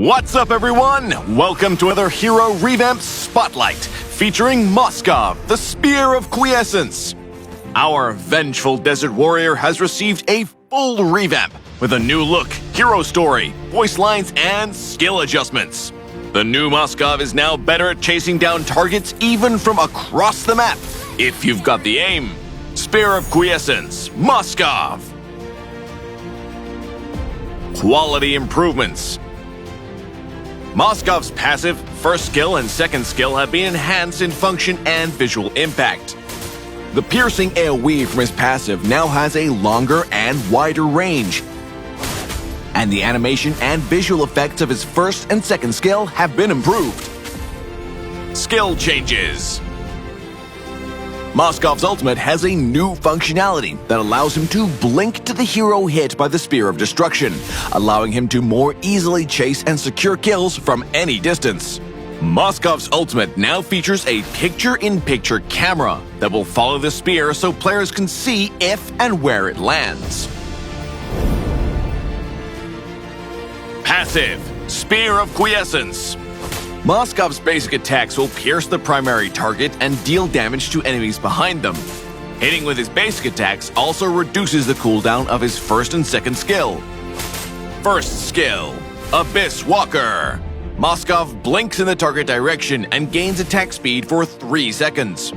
What's up, everyone? Welcome to another Hero Revamp Spotlight, featuring Moskov, the Spear of Quiescence. Our vengeful desert warrior has received a full revamp with a new look, hero story, voice lines, and skill adjustments. The new Moskov is now better at chasing down targets even from across the map, if you've got the aim. Spear of Quiescence, Moskov. Quality improvements. Moskov's passive, first skill, and second skill have been enhanced in function and visual impact. The piercing AoE from his passive now has a longer and wider range, and the animation and visual effects of his first and second skill have been improved. Skill changes. Moskov's ultimate has a new functionality that allows him to blink to the hero hit by the Spear of Destruction, allowing him to more easily chase and secure kills from any distance. Moskov's ultimate now features a picture-in-picture camera that will follow the spear so players can see if and where it lands. Passive, Spear of Quiescence. Moskov's basic attacks will pierce the primary target and deal damage to enemies behind them. Hitting with his basic attacks also reduces the cooldown of his first and second skill. First skill, Abyss Walker. Moskov blinks in the target direction and gains attack speed for 3 seconds.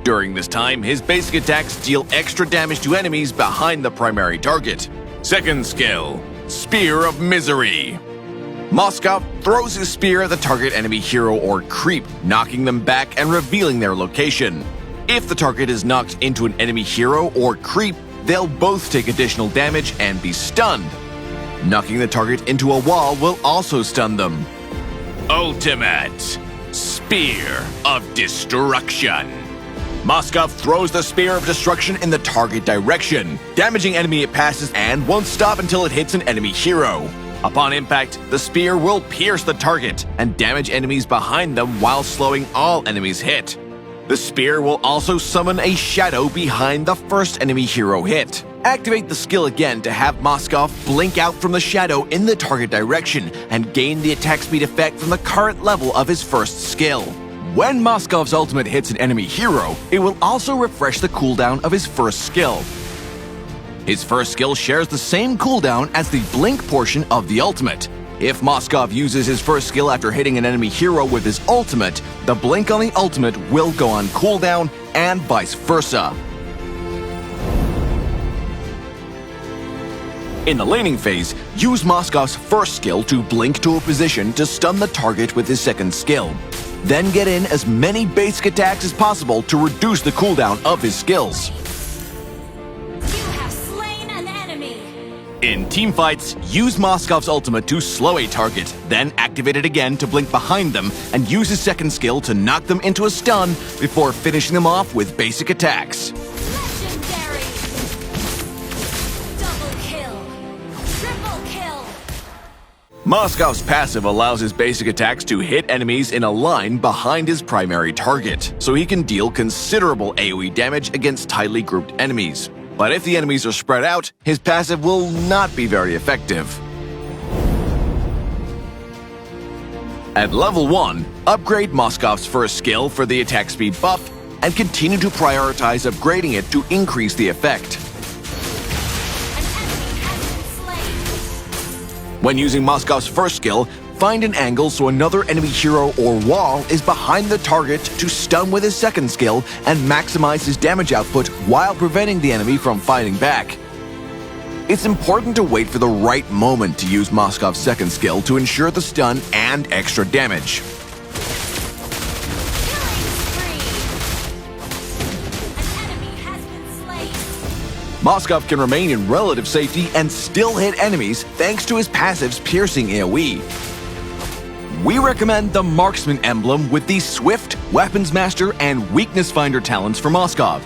During this time, his basic attacks deal extra damage to enemies behind the primary target. Second skill, Spear of Misery. Moskov throws his spear at the target enemy hero or creep, knocking them back and revealing their location. If the target is knocked into an enemy hero or creep, they'll both take additional damage and be stunned. Knocking the target into a wall will also stun them. Ultimate, Spear of Destruction. Moskov throws the Spear of Destruction in the target direction, damaging enemy it passes and won't stop until it hits an enemy hero. Upon impact, the spear will pierce the target and damage enemies behind them while slowing all enemies hit. The spear will also summon a shadow behind the first enemy hero hit. Activate the skill again to have Moskov blink out from the shadow in the target direction and gain the attack speed effect from the current level of his first skill. When Moskov's ultimate hits an enemy hero, it will also refresh the cooldown of his first skill. His first skill shares the same cooldown as the blink portion of the ultimate. If Moskov uses his first skill after hitting an enemy hero with his ultimate, the blink on the ultimate will go on cooldown and vice versa. In the laning phase, use Moskov's first skill to blink to a position to stun the target with his second skill. Then get in as many basic attacks as possible to reduce the cooldown of his skills. In teamfights, use Moskov's ultimate to slow a target, then activate it again to blink behind them and use his second skill to knock them into a stun before finishing them off with basic attacks. Legendary! Double kill! Triple kill! Moskov's passive allows his basic attacks to hit enemies in a line behind his primary target, so he can deal considerable AoE damage against tightly grouped enemies. But if the enemies are spread out, his passive will not be very effective. At level 1, upgrade Moskov's first skill for the attack speed buff and continue to prioritize upgrading it to increase the effect. When using Moskov's first skill, find an angle so another enemy hero or wall is behind the target to stun with his second skill and maximize his damage output while preventing the enemy from fighting back. It's important to wait for the right moment to use Moskov's second skill to ensure the stun and extra damage. Moskov can remain in relative safety and still hit enemies thanks to his passive's piercing AoE. We recommend the Marksman emblem with the Swift, Weapons Master, and Weakness Finder talents for Moskov.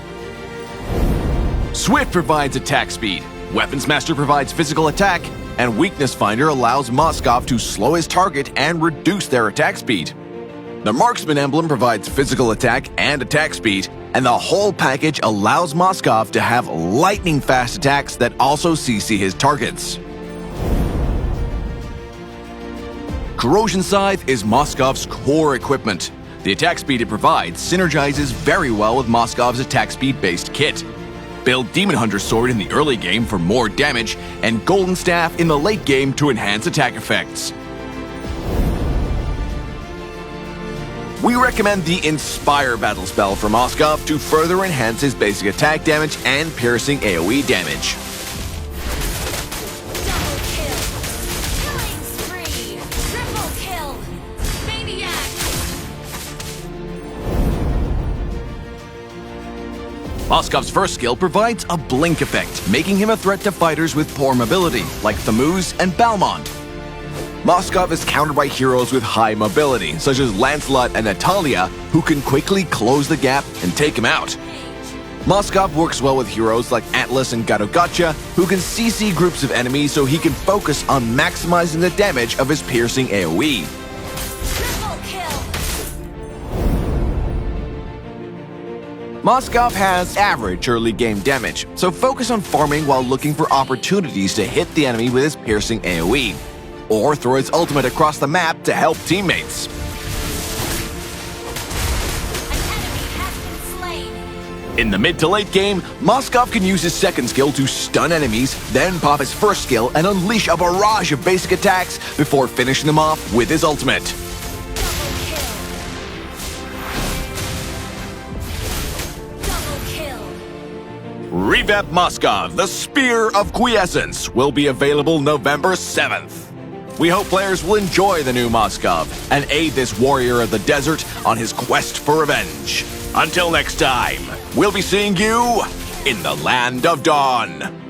Swift provides attack speed, Weapons Master provides physical attack, and Weakness Finder allows Moskov to slow his target and reduce their attack speed. The Marksman emblem provides physical attack and attack speed, and the whole package allows Moskov to have lightning-fast attacks that also CC his targets. Corrosion Scythe is Moskov's core equipment. The attack speed it provides synergizes very well with Moskov's attack speed-based kit. Build Demon Hunter Sword in the early game for more damage, and Golden Staff in the late game to enhance attack effects. We recommend the Inspire battle spell for Moskov to further enhance his basic attack damage and piercing AoE damage. Double kill. Killing spree. Triple kill. Maniac. Moskov's first skill provides a blink effect, making him a threat to fighters with poor mobility, like Thamuz and Balmond. Moskov is countered by heroes with high mobility, such as Lancelot and Natalia, who can quickly close the gap and take him out. Moskov works well with heroes like Atlas and Gato-Gotcha, who can CC groups of enemies so he can focus on maximizing the damage of his piercing AoE. Triple kill. Moskov has average early game damage, so focus on farming while looking for opportunities to hit the enemy with his piercing AoE, or throw his ultimate across the map to help teammates. An enemy has been slain. In the mid to late game, Moskov can use his second skill to stun enemies, then pop his first skill and unleash a barrage of basic attacks before finishing them off with his ultimate. Double kill. Revamp Moskov, the Spear of Quiescence, will be available November 7th. We hope players will enjoy the new Moskov and aid this warrior of the desert on his quest for revenge. Until next time, we'll be seeing you in the Land of Dawn.